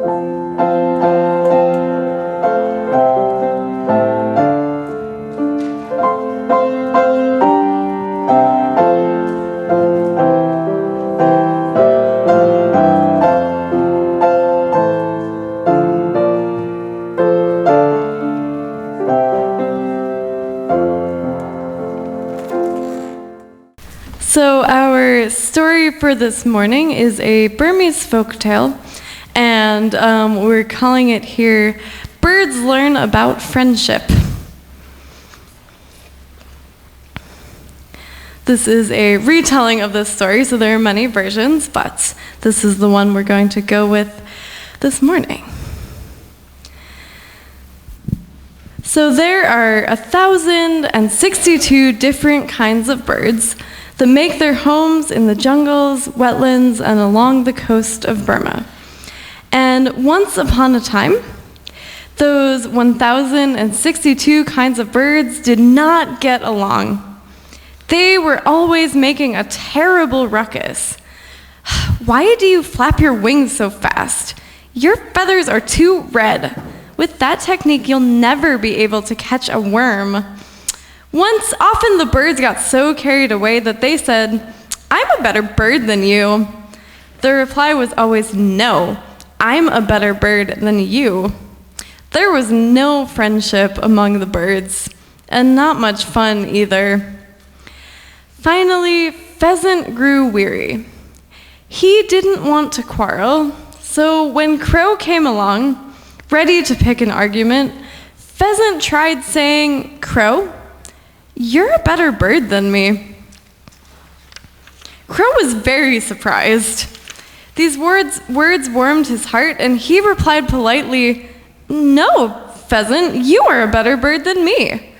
So our story for this morning is a Burmese folktale, and we're calling it here, Birds Learn About Friendship. This is a retelling of this story, so there are many versions, but this is the one we're going to go with this morning. So there are 1,062 different kinds of birds that make their homes in the jungles, wetlands, and along the coast of Burma. And once upon a time, those 1,062 kinds of birds did not get along. They were always making a terrible ruckus. Why do you flap your wings so fast? Your feathers are too red. With that technique, you'll never be able to catch a worm. Once, often the birds got so carried away that they said, "I'm a better bird than you." The reply was always, "No, I'm a better bird than you." There was no friendship among the birds, and not much fun either. Finally, Pheasant grew weary. He didn't want to quarrel, so when Crow came along, ready to pick an argument, Pheasant tried saying, "Crow, you're a better bird than me." Crow was very surprised. These words warmed his heart, and he replied politely, "No, Pheasant, you are a better bird than me."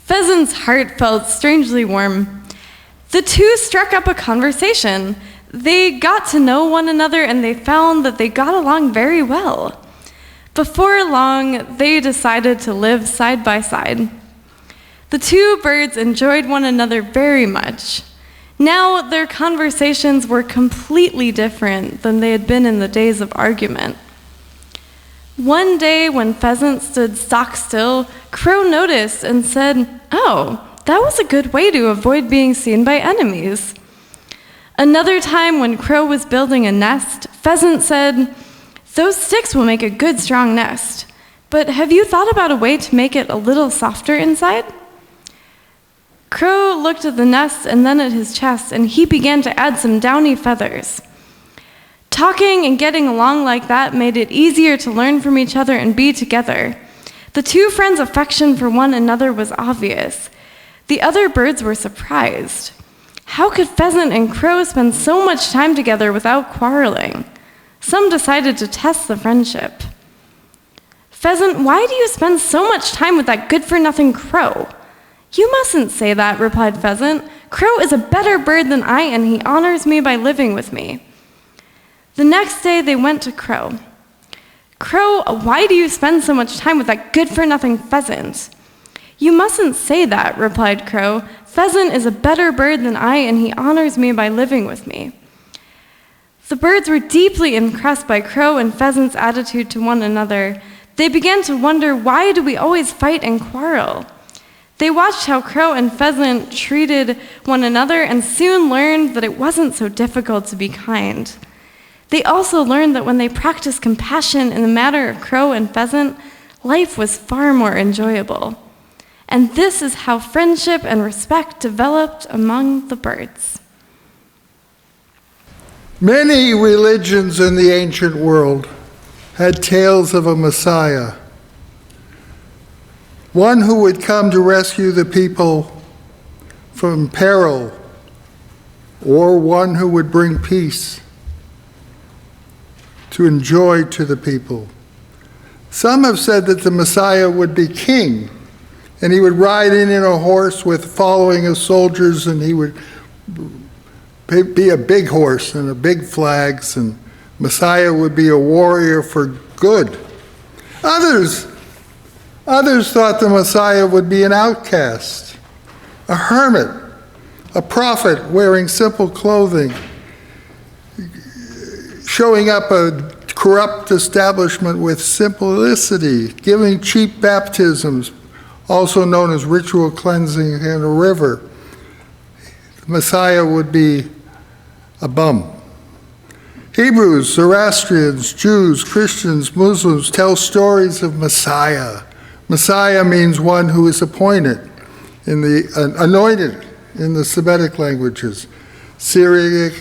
Pheasant's heart felt strangely warm. The two struck up a conversation. They got to know one another, and they found that they got along very well. Before long, they decided to live side by side. The two birds enjoyed one another very much. Now their conversations were completely different than they had been in the days of argument. One day when Pheasant stood stock still, Crow noticed and said, "Oh, that was a good way to avoid being seen by enemies." Another time when Crow was building a nest, Pheasant said, "Those sticks will make a good strong nest, but have you thought about a way to make it a little softer inside?" Crow looked at the nest and then at his chest, and he began to add some downy feathers. Talking and getting along like that made it easier to learn from each other and be together. The two friends' affection for one another was obvious. The other birds were surprised. How could Pheasant and Crow spend so much time together without quarreling? Some decided to test the friendship. "Pheasant, why do you spend so much time with that good-for-nothing Crow?" "You mustn't say that," replied Pheasant. "Crow is a better bird than I, and he honors me by living with me." The next day they went to Crow. "Crow, why do you spend so much time with that good-for-nothing Pheasant?" "You mustn't say that," replied Crow. "Pheasant is a better bird than I, and he honors me by living with me." The birds were deeply impressed by Crow and Pheasant's attitude to one another. They began to wonder, why do we always fight and quarrel? They watched how Crow and Pheasant treated one another and soon learned that it wasn't so difficult to be kind. They also learned that when they practiced compassion in the matter of Crow and Pheasant, life was far more enjoyable. And this is how friendship and respect developed among the birds. Many religions in the ancient world had tales of a Messiah, one who would come to rescue the people from peril, or one who would bring peace to enjoy to the people. Some have said that the Messiah would be king, and he would ride in a horse with following of soldiers, and he would be a big horse and a big flags, and Messiah would be a warrior for good. Others thought the Messiah would be an outcast, a hermit, a prophet wearing simple clothing, showing up corrupt establishment with simplicity, giving cheap baptisms, also known as ritual cleansing in a river. The Messiah would be a bum. Hebrews, Zoroastrians, Jews, Christians, Muslims tell stories of Messiah. Messiah means one who is appointed, anointed in the Semitic languages, Syriac,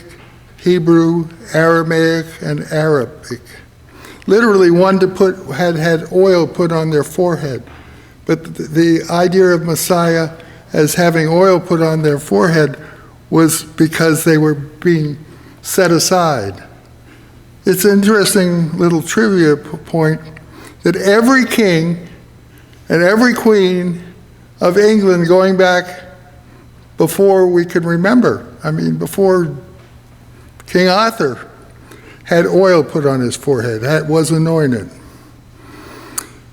Hebrew, Aramaic, and Arabic. Literally, one had oil put on their forehead. But the idea of Messiah as having oil put on their forehead was because they were being set aside. It's an interesting little trivia point that every king and every queen of England going back before we could remember, before King Arthur had oil put on his forehead, was anointed.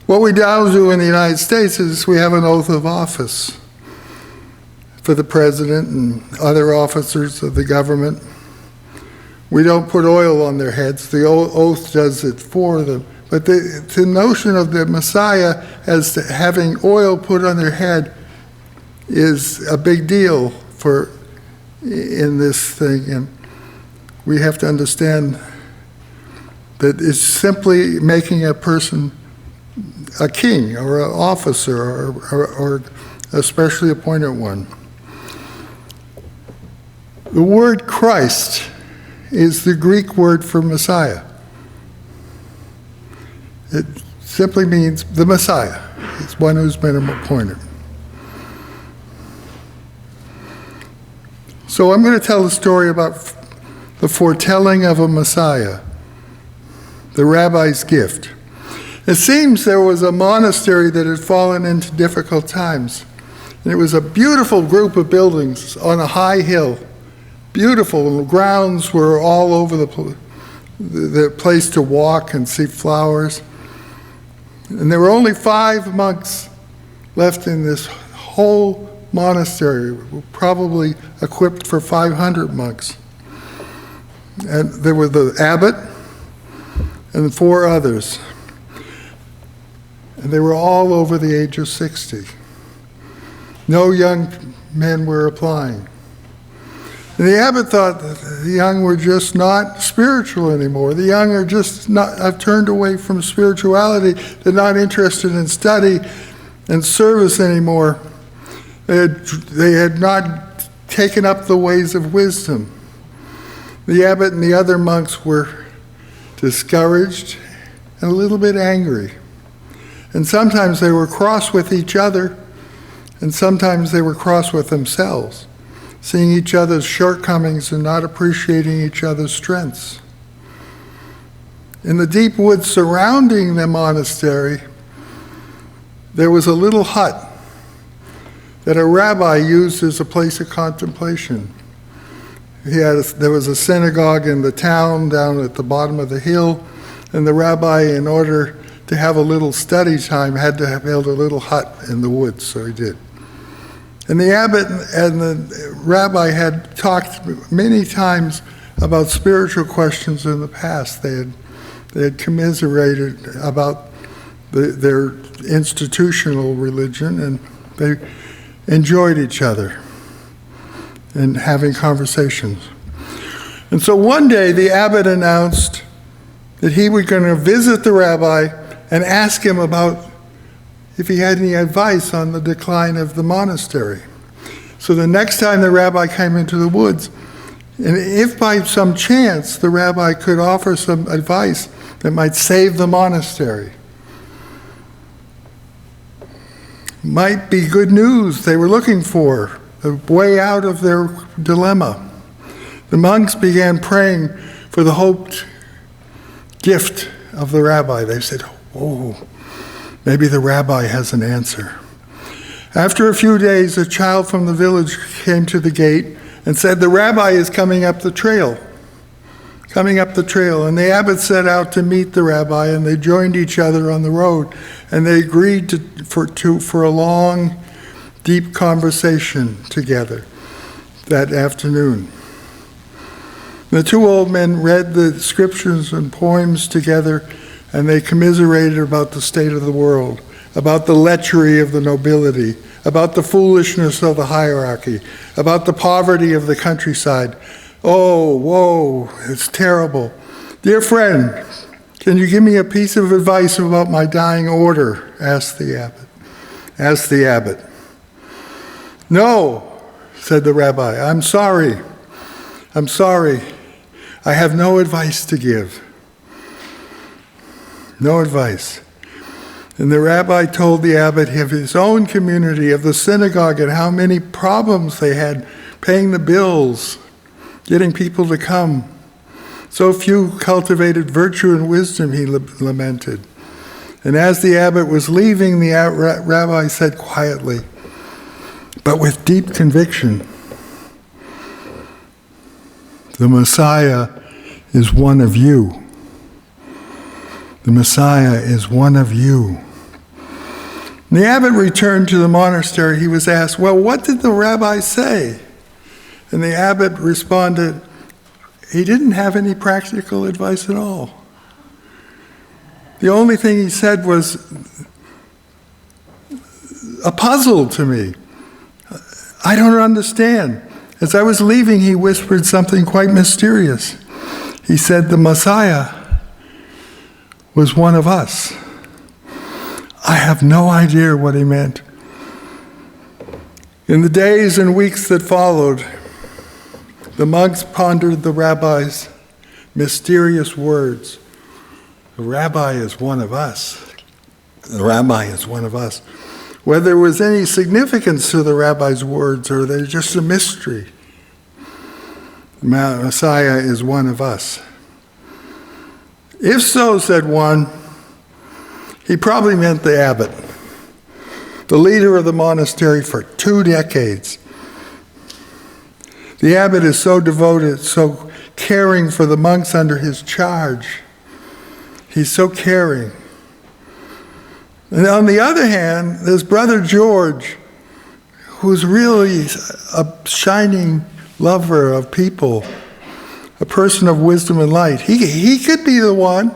What we now do in the United States is we have an oath of office for the president and other officers of the government. We don't put oil on their heads. The oath does it for them. But the notion of the Messiah as having oil put on their head is a big deal in this thing. And we have to understand that it's simply making a person a king or an officer or a specially appointed one. The word Christ is the Greek word for Messiah. It simply means the Messiah. It's one who's been appointed. So I'm going to tell a story about the foretelling of a Messiah, the rabbi's gift. It seems there was a monastery that had fallen into difficult times. And it was a beautiful group of buildings on a high hill. Beautiful. The grounds were all over the place to walk and see flowers. And there were only 5 monks left in this whole monastery, probably equipped for 500 monks. And there were the abbot and 4 others. And they were all over the age of 60. No young men were applying. And the abbot thought that the young were just not spiritual anymore. The young are just have turned away from spirituality. They're not interested in study and service anymore. They had not taken up the ways of wisdom. The abbot and the other monks were discouraged and a little bit angry. And sometimes they were cross with each other, and sometimes they were cross with themselves, seeing each other's shortcomings and not appreciating each other's strengths. In the deep woods surrounding the monastery, there was a little hut that a rabbi used as a place of contemplation. There was a synagogue in the town down at the bottom of the hill, and the rabbi, in order to have a little study time, had to build a little hut in the woods, so he did. And the abbot and the rabbi had talked many times about spiritual questions in the past. They had commiserated about their institutional religion, and they enjoyed each other and having conversations. And so one day the abbot announced that he was going to visit the rabbi and ask him about if he had any advice on the decline of the monastery. So the next time the rabbi came into the woods, and if by some chance the rabbi could offer some advice that might save the monastery, might be good news they were looking for, a way out of their dilemma. The monks began praying for the hoped gift of the rabbi. They said, "Oh, maybe the rabbi has an answer." After a few days, a child from the village came to the gate and said, "The rabbi is coming up the trail." And the abbot set out to meet the rabbi, and they joined each other on the road, and they agreed for a long, deep conversation together that afternoon. The two old men read the scriptures and poems together, and they commiserated about the state of the world, about the lechery of the nobility, about the foolishness of the hierarchy, about the poverty of the countryside. Oh, woe, it's terrible. Dear friend, can you give me a piece of advice about my dying order? Asked the abbot. No, said the rabbi, I'm sorry. I have no advice to give. No advice. And the rabbi told the abbot of his own community, of the synagogue, and how many problems they had paying the bills, getting people to come. So few cultivated virtue and wisdom, he lamented. And as the abbot was leaving, the rabbi said quietly, but with deep conviction, the Messiah is one of you. The Messiah is one of you. The abbot returned to the monastery. He was asked, well, what did the rabbi say? And the abbot responded, he didn't have any practical advice at all. The only thing he said was a puzzle to me. I don't understand. As I was leaving, he whispered something quite mysterious. He said, the Messiah was one of us. I have no idea what he meant. In the days and weeks that followed, the monks pondered the rabbi's mysterious words. The rabbi is one of us. The rabbi is one of us. Whether there was any significance to the rabbi's words or they're just a mystery. The Messiah is one of us. If so, said one, he probably meant the abbot, the leader of the monastery for 2 decades. The abbot is so devoted, so caring for the monks under his charge. He's so caring. And on the other hand, there's Brother George, who's really a shining lover of people, a person of wisdom and light. He could be the one.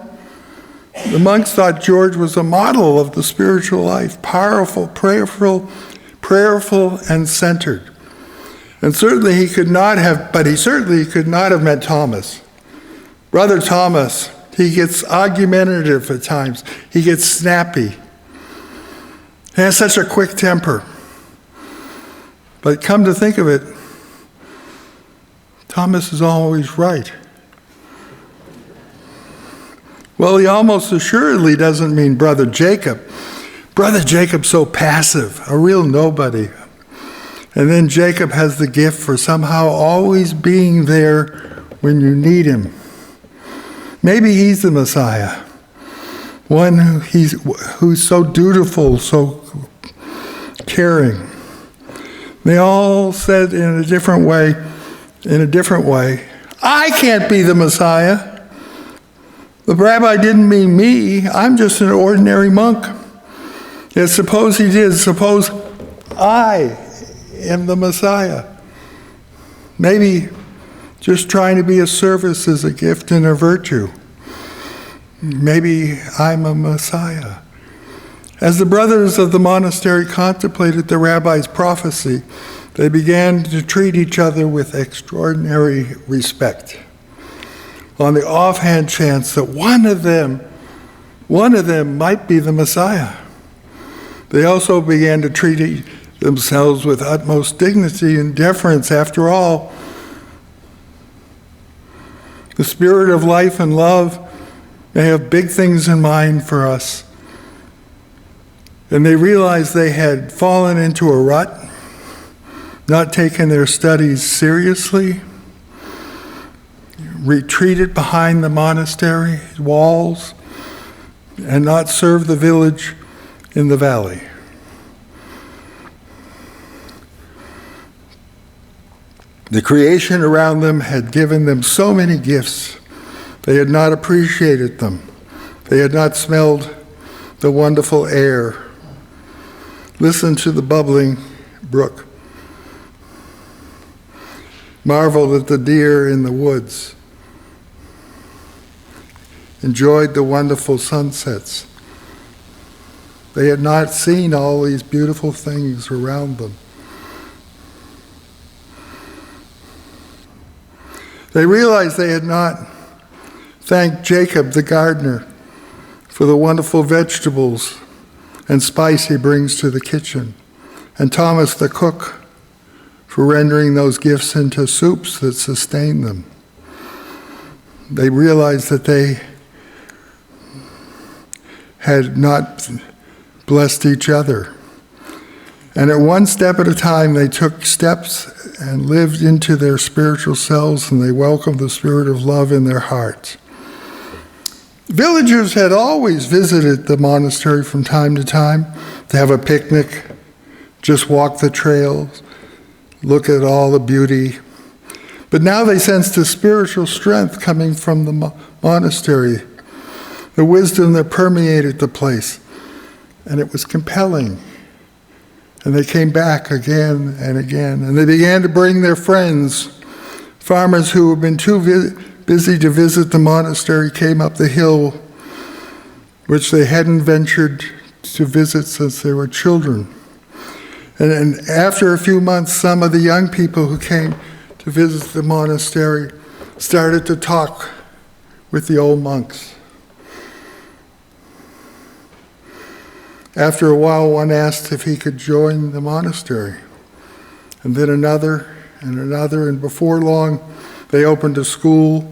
The monks thought George was a model of the spiritual life, powerful, prayerful, and centered. And certainly he could not have meant Thomas. Brother Thomas, he gets argumentative at times. He gets snappy. He has such a quick temper. But come to think of it, Thomas is always right. Well, he almost assuredly doesn't mean Brother Jacob. Brother Jacob's so passive, a real nobody. And then Jacob has the gift for somehow always being there when you need him. Maybe he's the Messiah. One who's so dutiful, so caring. They all said in a different way, I can't be the Messiah. The rabbi didn't mean me. I'm just an ordinary monk. Yet suppose he did. Suppose I am the Messiah. Maybe just trying to be a service is a gift and a virtue. Maybe I'm a Messiah. As the brothers of the monastery contemplated the rabbi's prophecy, they began to treat each other with extraordinary respect. On the offhand chance that one of them might be the Messiah. They also began to treat themselves with utmost dignity and deference. After all, the spirit of life and love may have big things in mind for us. And they realized they had fallen into a rut, not taken their studies seriously, retreated behind the monastery walls, and not served the village in the valley. The creation around them had given them so many gifts. They had not appreciated them. They had not smelled the wonderful air. Listened to the bubbling brook. Marveled at the deer in the woods. enjoyed the wonderful sunsets. They had not seen all these beautiful things around them. They realized they had not thanked Jacob the gardener for the wonderful vegetables and spice he brings to the kitchen, and Thomas the cook for rendering those gifts into soups that sustain them. They realized that they had not blessed each other. And at one step at a time, they took steps and lived into their spiritual selves, and they welcomed the spirit of love in their hearts. Villagers had always visited the monastery from time to time to have a picnic, just walk the trails, look at all the beauty. But now they sensed a spiritual strength coming from the monastery, the wisdom that permeated the place, and it was compelling. And they came back again and again, and they began to bring their friends. Farmers who had been too busy to visit the monastery came up the hill, which they hadn't ventured to visit since they were children. And after a few months, some of the young people who came to visit the monastery started to talk with the old monks. After a while, one asked if he could join the monastery, and then another, and before long, they opened a school,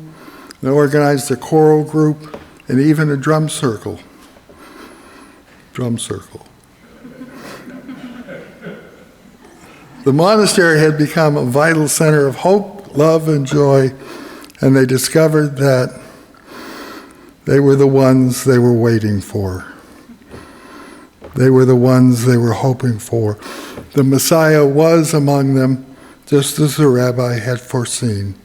they organized a choral group, and even a drum circle. The monastery had become a vital center of hope, love, and joy, and they discovered that they were the ones they were waiting for. They were the ones they were hoping for. The Messiah was among them, just as the Rabbi had foreseen.